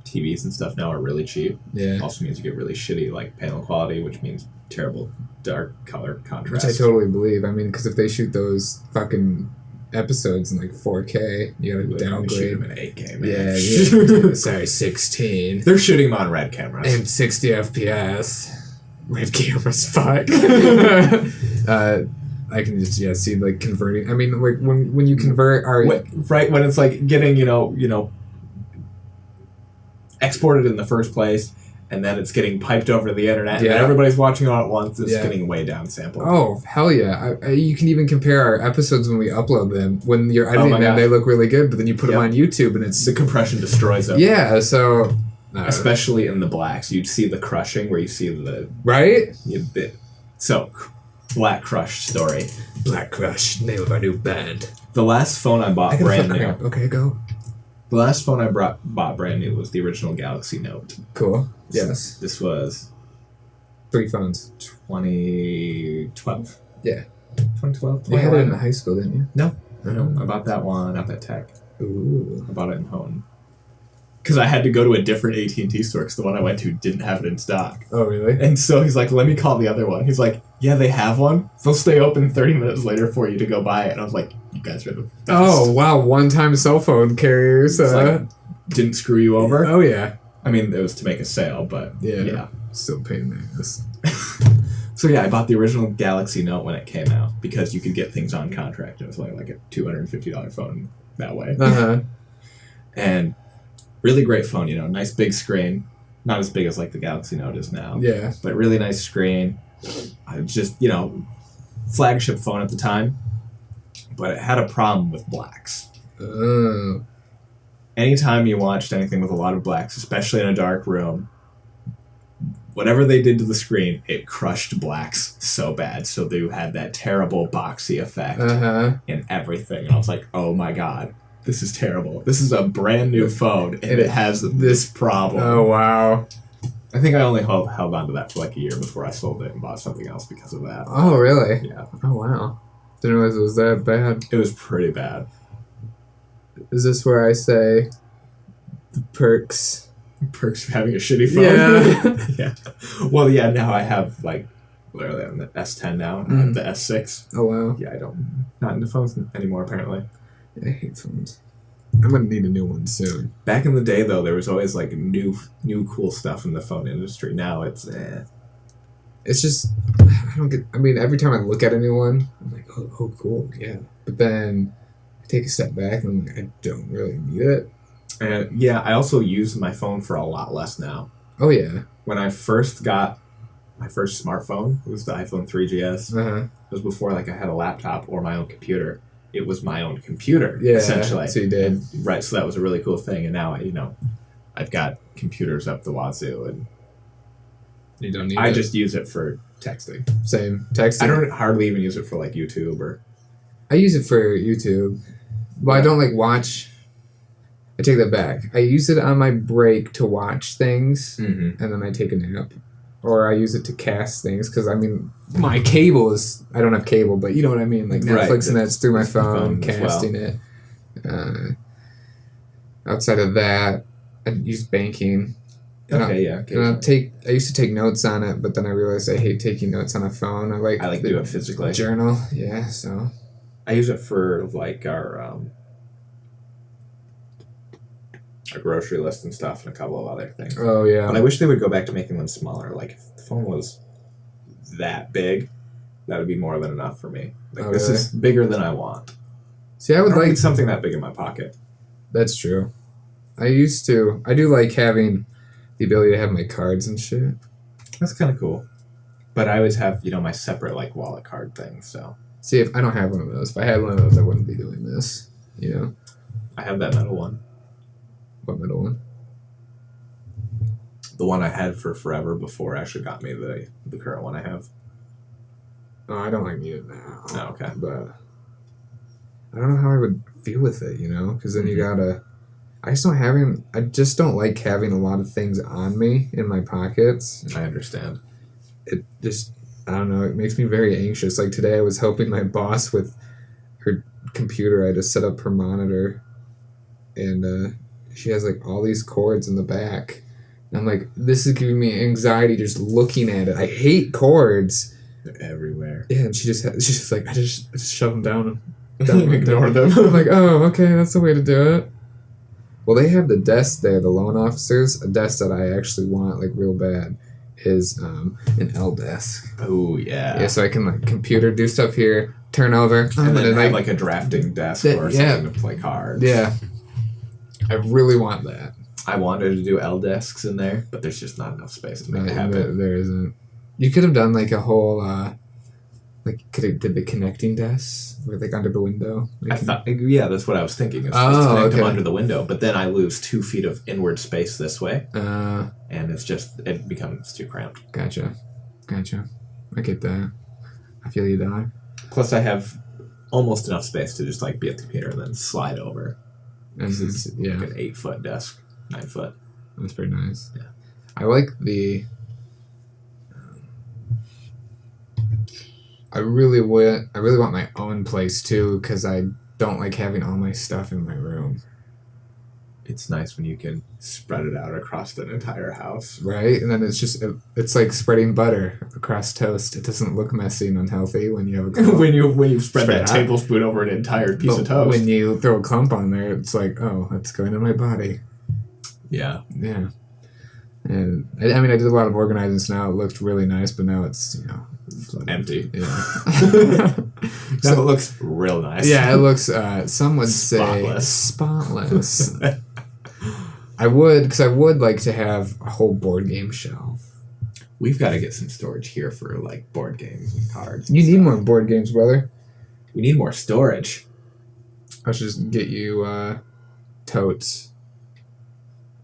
TVs and stuff now are really cheap. Yeah. Also means you get really shitty like panel quality, which means terrible dark color contrast. Which I totally believe. I mean, because if they shoot those fucking episodes in like 4K, you gotta downgrade. Shoot them in 8K, man. Yeah. Sorry, 16. They're shooting them on red cameras. And 60 FPS. Red cameras, fuck. I can just see like converting. I mean, like when you convert when it's like getting you know exported in the first place. And then it's getting piped over to the internet, and then everybody's watching all at once. It's getting way down sampled. Oh, hell yeah. You can even compare our episodes when we upload them. When you're editing them, they look really good, but then you put them on YouTube, and it's... The compression destroys them. Yeah, so... Especially in the blacks. You'd see the crushing where you see the... Right? So, Black Crush story. Black Crush, name of our new band. The last phone I bought brand new... Okay, go. The last phone I bought brand new was the original Galaxy Note. Cool. Yes. This was... 3 phones. 2012? Yeah. 2012? You had it in high school, didn't you? No. I bought that one up at Tech. Ooh. I bought it in Hone. Because I had to go to a different AT&T store because the one I went to didn't have it in stock. Oh, really? And so he's like, let me call the other one. He's like, yeah, they have one. They'll stay open 30 minutes later for you to go buy it. And I was like, you guys are the best. Oh, wow. One-time cell phone carriers. Like, didn't screw you over. Oh, yeah. I mean, it was to make a sale, but yeah. Still paying this. So yeah, I bought the original Galaxy Note when it came out because you could get things on contract. It was only like a $250 phone that way. Uh-huh. And really great phone, nice big screen. Not as big as like the Galaxy Note is now. Yeah. But really nice screen. Just, flagship phone at the time. But it had a problem with blacks. Oh. Anytime you watched anything with a lot of blacks, especially in a dark room, whatever they did to the screen, it crushed blacks so bad. So they had that terrible boxy effect in everything. And I was like, oh my God, this is terrible. This is a brand new phone, and it has this problem. Oh, wow. I think I only held on to that for like a year before I sold it and bought something else because of that. Oh, really? Yeah. Oh, wow. Didn't realize it was that bad. It was pretty bad. Is this where I say the perks? Perks of having a shitty phone? Yeah. Yeah. Well, yeah, now I have like, literally I'm the S10 now. I have the S6. Oh, wow. Yeah, not into phones anymore, apparently. I hate phones. I'm going to need a new one soon. Back in the day, though, there was always like new cool stuff in the phone industry. Now it's It's just, I don't get, I mean, every time I look at a new one, I'm like, oh cool, yeah. But then I take a step back and I'm like, I don't really need it. And yeah, I also use my phone for a lot less now. Oh, yeah. When I first got my first smartphone, it was the iPhone 3GS. Uh-huh. It was before like I had a laptop or my own computer. It was my own computer, yeah, essentially. So you did. Right, so that was a really cool thing. And now, I've got computers up the wazoo, and you don't need I just use it for texting. Same. Texting. I don't hardly even use it for like YouTube or... I use it for YouTube. But I don't like watch... I take that back. I use it on my break to watch things, and then I take a nap. Or I use it to cast things, because, I mean, my cable is... I don't have cable, but you know what I mean? Like Netflix and that's through my phone, casting it. Outside of that, I use banking. Okay, yeah. I used to take notes on it, but then I realized I hate taking notes on a phone. I like do it physically. Journal, yeah. So I use it for like our grocery list and stuff, and a couple of other things. Oh yeah. But I wish they would go back to making them smaller. Like if the phone was that big, that would be more than enough for me. Like this really? is bigger than I want. See, I would don't like need something that big in my pocket. That's true. I do like having the ability to have my cards and shit. That's kind of cool. But I always have, my separate like wallet card thing. So see, if I don't have one of those, if I had one of those, I wouldn't be doing this. I have that metal one. What metal one? The one I had for forever before Ashley got me the current one I have. Oh, I don't need it now. Oh, okay. But I don't know how I would feel with it, because then you gotta. I just don't like having a lot of things on me in my pockets. I understand. It just, I don't know, it makes me very anxious. Like today I was helping my boss with her computer. I had to set up her monitor, and she has like all these cords in the back. And I'm like, this is giving me anxiety just looking at it. I hate cords. They're everywhere. Yeah, and she's just like, I just shove them down. Ignore them. I'm like, oh, okay, that's the way to do it. Well, they have the desk there, the loan officers. A desk that I actually want, like, real bad, is an L desk. Oh, yeah. Yeah, so I can, like, computer, do stuff here, turn over. And then have, like, a drafting desk or something to play cards. Yeah. I really want that. I wanted to do L desks in there, but there's just not enough space to make it happen. There isn't. You could have done, like, a whole, did the connecting desks, where, like, under the window? That's what I was thinking. It's just connect them under the window, but then I lose 2 feet of inward space this way, and it becomes too cramped. Gotcha. I get that. I feel you, dog. Plus, I have almost enough space to just, like, be at the computer and then slide over. It's like an 8-foot desk, 9 foot. That's pretty nice. Yeah. I like the... I really want my own place too, because I don't like having all my stuff in my room. It's nice when you can spread it out across the entire house. Right? And then it's like spreading butter across toast. It doesn't look messy and unhealthy when you have a clump. when you spread that tablespoon over an entire piece of toast. When you throw a clump on there, it's like, oh, that's going in my body. Yeah. Yeah. And I did a lot of organizing, so now it looked really nice, but now it's, empty. Yeah. So it looks real nice. Yeah, it looks, some would say spotless. I would like to have a whole board game shelf. We've got to get some storage here for like board games and cards. You need more board games, brother. We need more storage. I should just get you totes.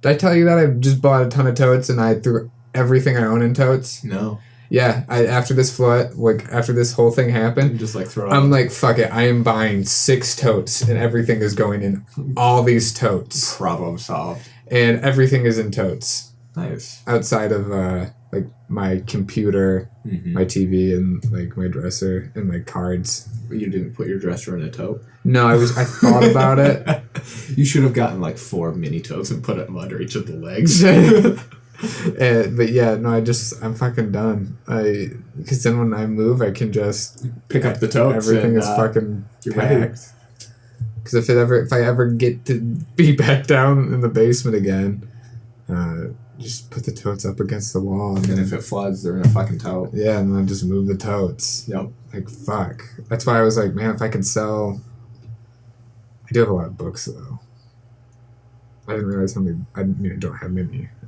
Did I tell you that I just bought a ton of totes and I threw everything I own in totes? No. Yeah, after this whole thing happened, just like throw. I'm like, fuck it. I am buying 6 totes, and everything is going in all these totes. Problem solved. And everything is in totes. Nice. Outside of like my computer, my TV, and like my dresser and my cards. You didn't put your dresser in a tote? No, I thought about it. You should have gotten like 4 mini totes and put them under each of the legs. But yeah, no, I'm fucking done. Because then when I move, I can just pick up the totes. Everything is fucking packed. Because if I ever get to be back down in the basement again, just put the totes up against the wall. And then if it floods, they're in a fucking tote. Yeah, and then just move the totes. Yep. Like, fuck. That's why I was like, man, if I could sell... I do have a lot of books, though. I didn't realize how many... I don't have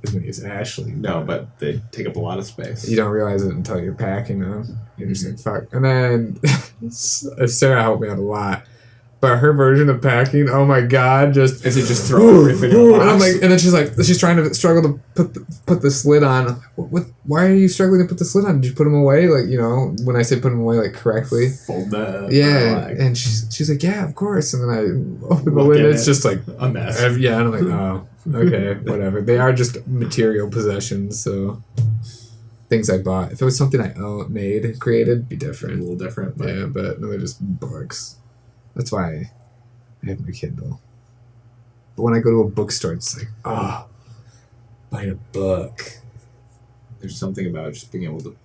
as many as Ashley. No, but they take up a lot of space. You don't realize it until you're packing them. You're just like, fuck. And then Sarah helped me out a lot. But her version of packing, oh my god, just... Is it just throw everything in a box? And I'm like, and then she's trying to struggle to put the slit on. What? Why are you struggling to put the slit on? Did you put them away? Like, when I say put them away, like, correctly. Fold them. Yeah. And she's like, yeah, of course. And then I open the lid, it's just like... a mess. Yeah, and I'm like, oh, okay, whatever. They are just material possessions, so... Things I bought. If it was something I created, it'd be different. A little different. But... Yeah, but no, they're just books. That's why I have my Kindle. But when I go to a bookstore, it's like, buying a book. There's something about just being able to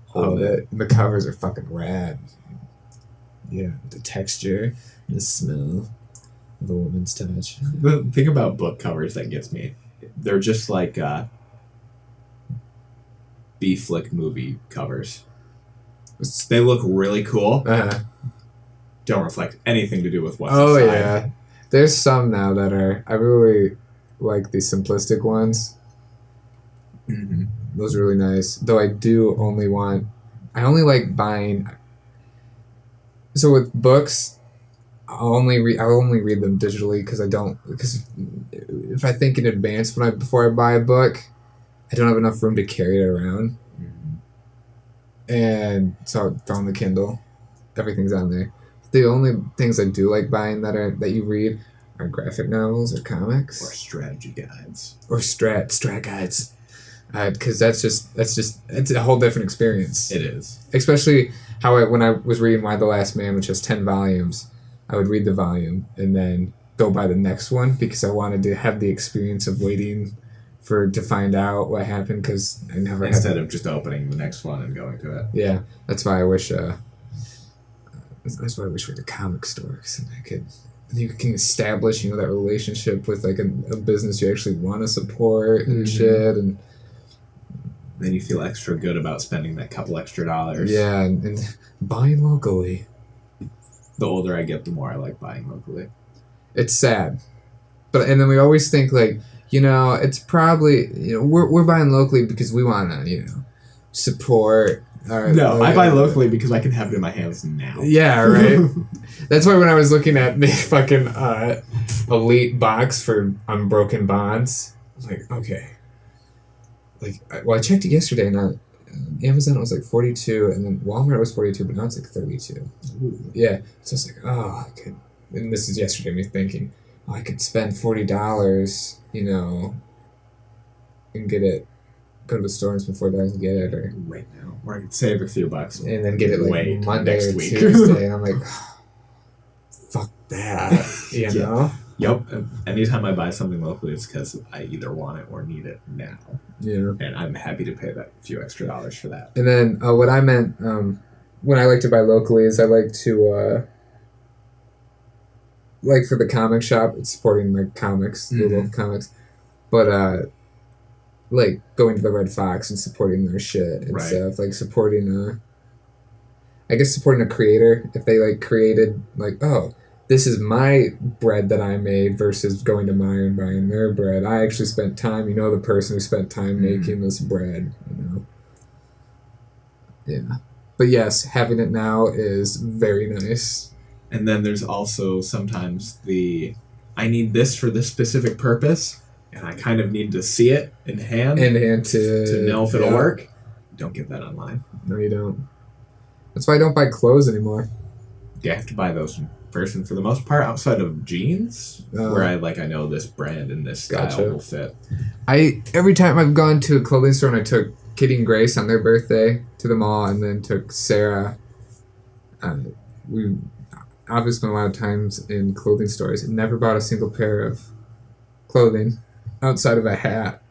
hold it. The covers are fucking rad. Yeah, the texture, the smell of a woman's touch. The thing about book covers that gets me, they're just like B-flick movie covers. They look really cool. Don't reflect anything to do with what's inside. Oh, yeah. There's some now that are... I really like the simplistic ones. Mm-hmm. Those are really nice. Though I do only want... I only like buying... So with books, I'll only read them digitally because if I think in advance before I buy a book, I don't have enough room to carry it around. Mm-hmm. And so I found the Kindle. Everything's on there. The only things I do like buying that you read are graphic novels or comics or strategy guides or strat guides, because it's a whole different experience. It is, especially when I was reading Why the Last Man, which has 10 volumes, I would read the volume and then go buy the next one because I wanted to have the experience of waiting to find out what happened, because I never instead of just opening the next one and going to it. Yeah, that's why I wish. That's why I wish we had a comic store, because you can establish, that relationship with like a business you actually want to support and shit, and then you feel extra good about spending that couple extra dollars. Yeah, and buying locally. The older I get, the more I like buying locally. It's sad, and then we always think like, it's probably we're buying locally because we want to support. I buy locally because I can have it in my hands now. Yeah, right. That's why when I was looking at the fucking Elite box for Unbroken Bonds, I was like, okay. I checked it yesterday, and Amazon was like 42, and then Walmart was 42, but now it's like 32. Ooh. Yeah, so I was like, oh, I could. And this is yesterday, me thinking, I could spend $40, and get it. Go to the store and spend $4 and get it, or right now, or I could save a few bucks and then get it like Monday or week. Tuesday, and I'm like, fuck that, you know? Yep. Anytime I buy something locally, it's because I either want it or need it now. Yeah. And I'm happy to pay that few extra dollars for that. And then what I meant when I like to buy locally is I like to like for the comic shop, it's supporting like comics, little comics, but like going to the Red Fox and supporting their shit and stuff, like supporting supporting a creator if they like created like, oh, this is my bread that I made versus going to Meijer and buying their bread. I actually spent time, the person who spent time making this bread, Yeah. But yes, having it now is very nice. And then there's also sometimes I need this for this specific purpose, and I kind of need to see it in hand to know if it'll work. Don't get that online. No, you don't. That's why I don't buy clothes anymore. You have to buy those in person for the most part, outside of jeans, where I know this brand and this style will fit. Every time I've gone to a clothing store, and I took Kitty and Grace on their birthday to the mall, and then took Sarah. We obviously spent a lot of times in clothing stores and never bought a single pair of clothing outside of a hat,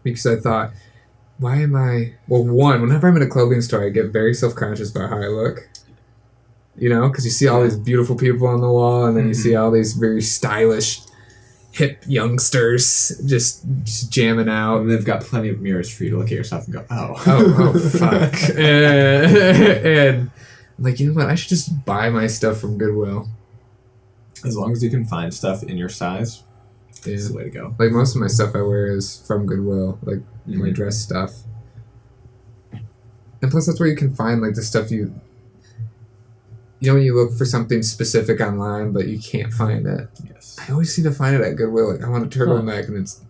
because I thought, why am I... Well, one, whenever I'm in a clothing store, I get very self-conscious about how I look. Because you see all these beautiful people on the wall, and then you see all these very stylish, hip youngsters just jamming out. And they've got plenty of mirrors for you to look at yourself and go, oh, fuck. And I'm like, you know what? I should just buy my stuff from Goodwill. As long as you can find stuff in your size, it's the way to go. Like, most of my stuff I wear is from Goodwill, like my dress stuff. And plus, that's where you can find, like, the stuff when you look for something specific online, but you can't find it. Yes. I always seem to find it at Goodwill. Like, I want a turtleneck, and it's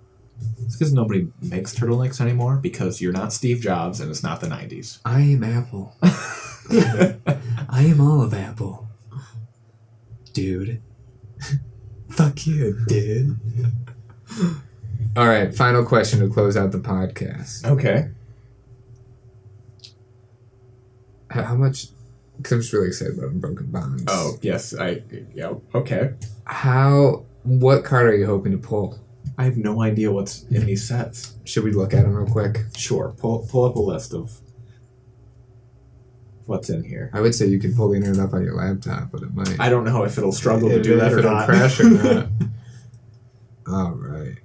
because nobody makes turtlenecks anymore, because you're not Steve Jobs, and it's not the 90s. I am Apple. I am all of Apple. Dude. Fuck you, dude. All right, final question to close out the podcast. Okay. How much... Because I'm just really excited about Unbroken Bonds. Oh, yes. Okay. What card are you hoping to pull? I have no idea what's in these sets. Should we look at them real quick? Sure. Pull up a list of what's in here. I would say you can pull the internet up on your laptop, but it might. I don't know if it'll struggle to do that or it'll not. crash or not. All right.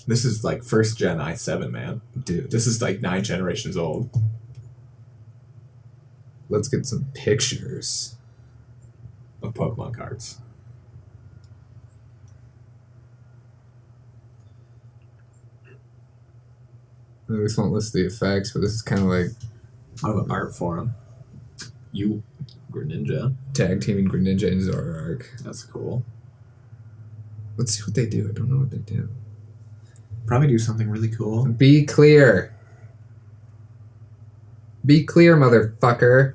This is like first gen i7, man. Dude. This is like 9 generations old. Let's get some pictures Of Pokemon cards. This won't list the effects, but this is kind of like I have an art for them. You, Greninja. tag teaming Greninja and Zoroark. That's cool. Let's see what they do. I don't know what they do. Probably do something really cool. Be clear. Be clear, motherfucker.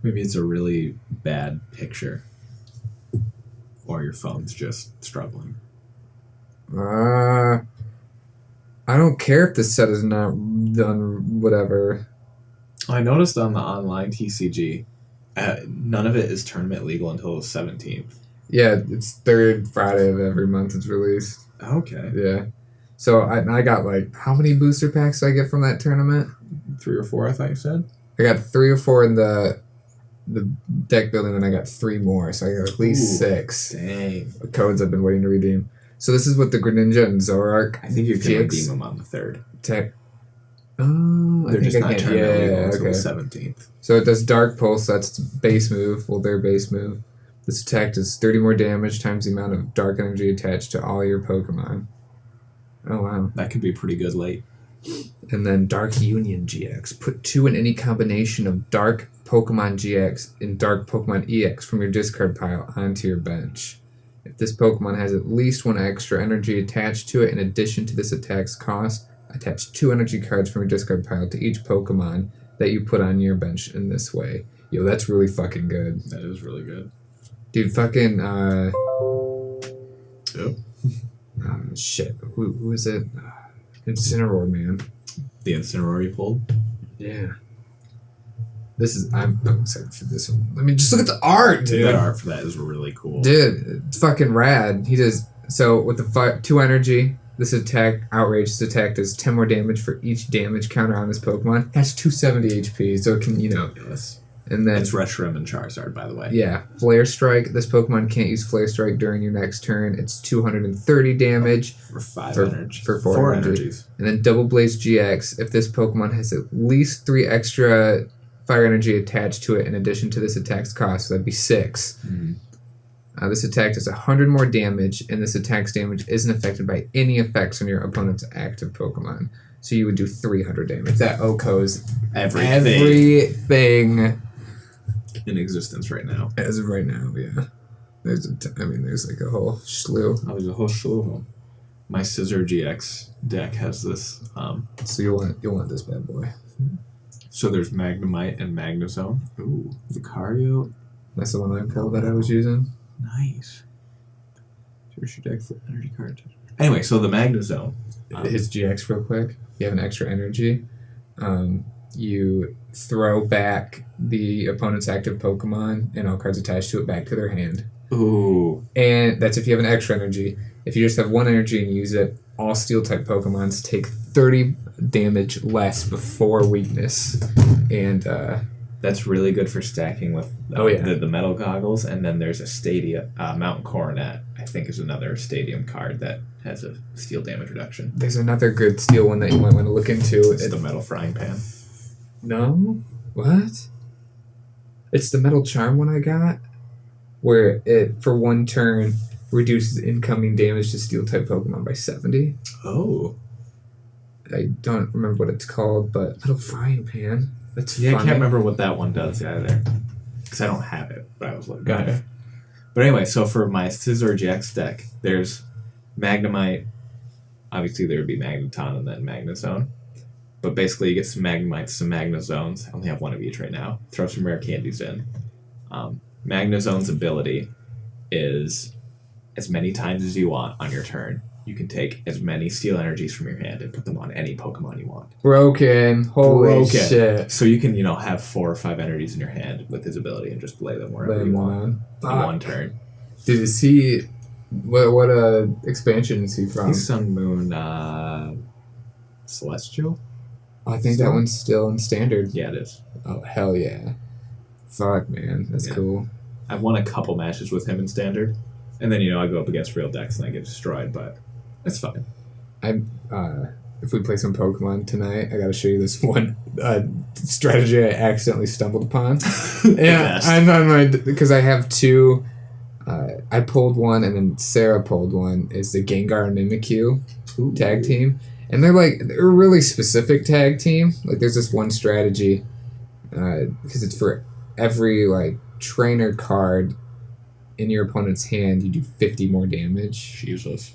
Maybe it's a really bad picture. Or your phone's just struggling. I don't care if this set is not done, whatever. I noticed on the online TCG, none of it is tournament legal until the 17th. Yeah, it's third Friday of every month it's released. Okay. Yeah. So I got like, how many booster packs did I get from that tournament? 3 or 4, I thought you said? I got 3 or 4 in the deck building, and I got 3 more. So I got at least 6 Dang. codes I've been waiting to redeem. So this is what the Greninja and Zoroark. I think you can jigs redeem them on the 3rd. tech. Oh, They're just not tournament legal until okay. the 17th. So it does Dark Pulse. That's its base move. Well, their base move. This attack does 30 more damage times the amount of dark energy attached to all your Pokemon. Oh, wow. That could be pretty good late. And then Dark Union GX. Put 2 in any combination of Dark Pokemon GX and Dark Pokemon EX from your discard pile onto your bench. If this Pokemon has at least 1 extra energy attached to it, in addition to this attack's cost, attach 2 energy cards from your discard pile to each Pokemon that you put on your bench in this way. Yo, that's really fucking good. That is really good. Dude, fucking, Yep. shit. Who is it? Incineroar, man. The Incineroar you pulled? Yeah. I'm excited for this one. I mean, just look at the art, dude. That art for that is really cool. Dude, it's fucking rad. He does, so with the 2 energy, this attack, outrageous attack, does 10 more damage for each damage counter on this Pokemon. Has 270 HP, so it can, Yes. and then... It's Reshiram and Charizard, by the way. Yeah, Flare Strike. This Pokemon can't use Flare Strike during your next turn. It's 230 damage. For 5 For- energy. for 4 energy. energies. And then Double Blaze GX. If this Pokemon has at least 3 extra fire energy attached to it in addition to this attack's cost, so that'd be 6. Mm. This attack does 100 more damage, and this attack's damage isn't affected by any effects on your opponent's active Pokemon. So you would do 300 damage. That OHKO's everything in existence right now. as of right now, yeah. There's like a whole slew. Oh, there's a whole slew of them. My Scissor GX deck has this. So you'll want this bad boy. So there's Magnemite and Magnezone. Ooh, Lucario. That's the one I pulled that I was using. Nice. Search your deck for energy card. Anyway, so the Magnezone. His GX real quick. You have an extra energy. You throw back the opponent's active Pokemon and all cards attached to it back to their hand. Ooh. And that's if you have an extra energy. If you just have 1 energy and use it, all Steel-type Pokemons take 30 damage less before weakness. And, That's really good for stacking with the metal goggles. And then there's a Mountain Coronet, I think is another stadium card that has a steel damage reduction. there's another good Steel one that you might want to look into. It's the metal frying pan. No? What? It's the Metal Charm one I got, where it, for 1 turn, reduces incoming damage to Steel-type Pokemon by 70. Oh. I don't remember what it's called, but Metal Frying Pan. That's Yeah, funny. I can't remember what that one does either. Because I don't have it, but I was looking Got at it. it. But anyway, so for my Scizor GX deck, there's Magnemite. Obviously, there would be Magneton and then Magnezone. But basically, you get some Magnemites, some Magnezones. I only have 1 of each right now. Throw some rare candies in. Magnezone's ability is as many times as you want on your turn. You can take as many steel energies from your hand and put them on any Pokemon you want. Broken. Holy Broken. shit. So you can, have 4 or 5 energies in your hand with his ability and just lay them wherever Lay you them want on. in Fuck. 1 turn. Dude, is he What expansion is he from? He's Sun Moon Celestial. I think that one's still in standard. Yeah, it is. Oh hell yeah! Fuck man, that's cool. I've won a couple matches with him in standard, and then I go up against real decks and I get destroyed, but it's fine. If we play some Pokemon tonight, I gotta show you this one strategy I accidentally stumbled upon. Yeah, I'm on my because I have two. I pulled one, and then Sarah pulled one. Is the Gengar and Mimikyu tag team, and they're a really specific tag team. Like there's this one strategy, because it's for every trainer card in your opponent's hand, you do 50 more damage. Jesus.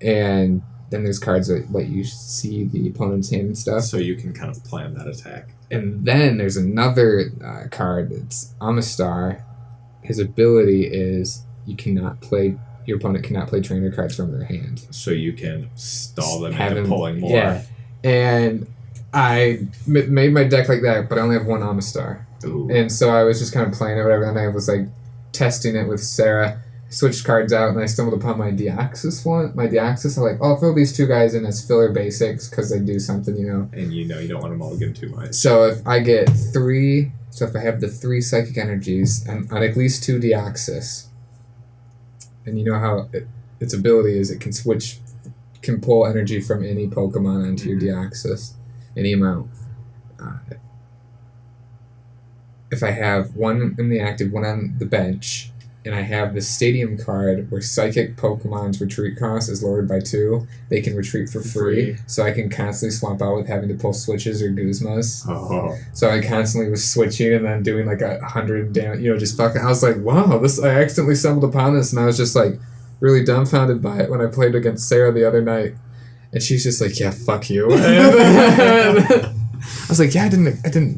And then there's cards that let you see the opponent's hand and stuff. So you can kind of plan that attack. And then there's another card. It's Amistar. His ability is your opponent cannot play trainer cards from their hand. So you can stall them into pulling more. Yeah. And I made my deck like that, but I only have one Amistar. Ooh. And so I was just kind of playing it, whatever, and I was testing it with Sarah. Switched cards out, and I stumbled upon my Deoxys one. My Deoxys, I'm I'll throw these two guys in as filler basics because they do something, And you don't want to mulligan too much. So if I get if I have the 3 psychic energies, and on at least 2 Deoxys, and you know how its ability is, it can pull energy from any Pokemon onto your Deoxys, any amount. If I have one in the active, one on the bench, and I have the stadium card where psychic Pokemon's retreat cost is lowered by 2, they can retreat for free. So I can constantly swap out with having to pull switches or Guzmas. Oh. So I constantly was switching and then doing 100 damage, just fucking. I was like, wow, I accidentally stumbled upon this, and I was just really dumbfounded by it when I played against Sarah the other night, and she's just like, yeah, fuck you. I was like, yeah,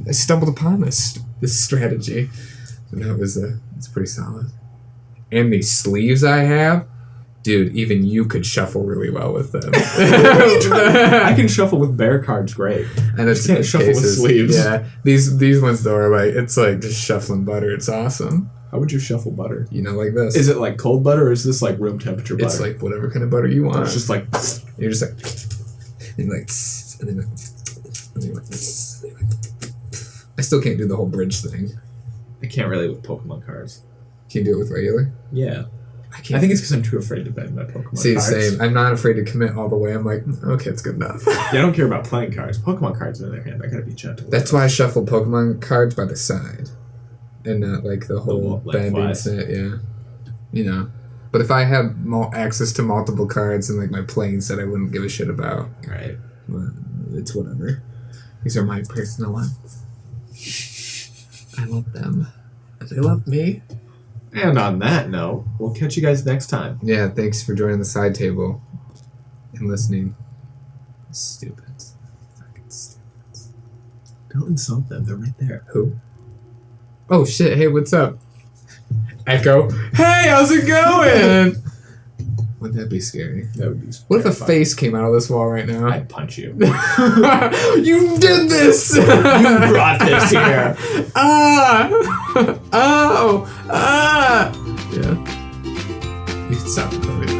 I stumbled upon this strategy, and that was it's pretty solid. And these sleeves I have, dude, even you could shuffle really well with them. I can shuffle with bear cards great. And it's can't shuffle with sleeves. Yeah, these ones though are it's just shuffling butter. It's awesome. How would you shuffle butter? Like this. Is it cold butter or is this room temperature butter? It's whatever kind of butter you want. It's just you're just and then I still can't do the whole bridge thing. I can't really with Pokemon cards. Can you do it with regular? Yeah. I think it's because I'm too afraid to bend my Pokemon cards. Same. I'm not afraid to commit all the way. I'm okay, it's good enough. Yeah, I don't care about playing cards. Pokemon cards in their hand, I gotta be gentle. That's why I shuffle Pokemon cards by the side. And not the whole bending set, yeah. But if I had access to multiple cards and my playing set, I wouldn't give a shit about. Right. But it's whatever. These are my personal ones. I love them. They love me. And on that note, we'll catch you guys next time. Yeah, thanks for joining the side table and listening. Stupids. Fucking stupids. Don't insult them. They're right there. Who? Oh, shit. Hey, what's up? Echo. Hey, how's it going? Wouldn't that be scary? That would be What if a face came out of this wall right now? I'd punch you. You did this! You brought this here! Oh! Yeah. You can stop recording.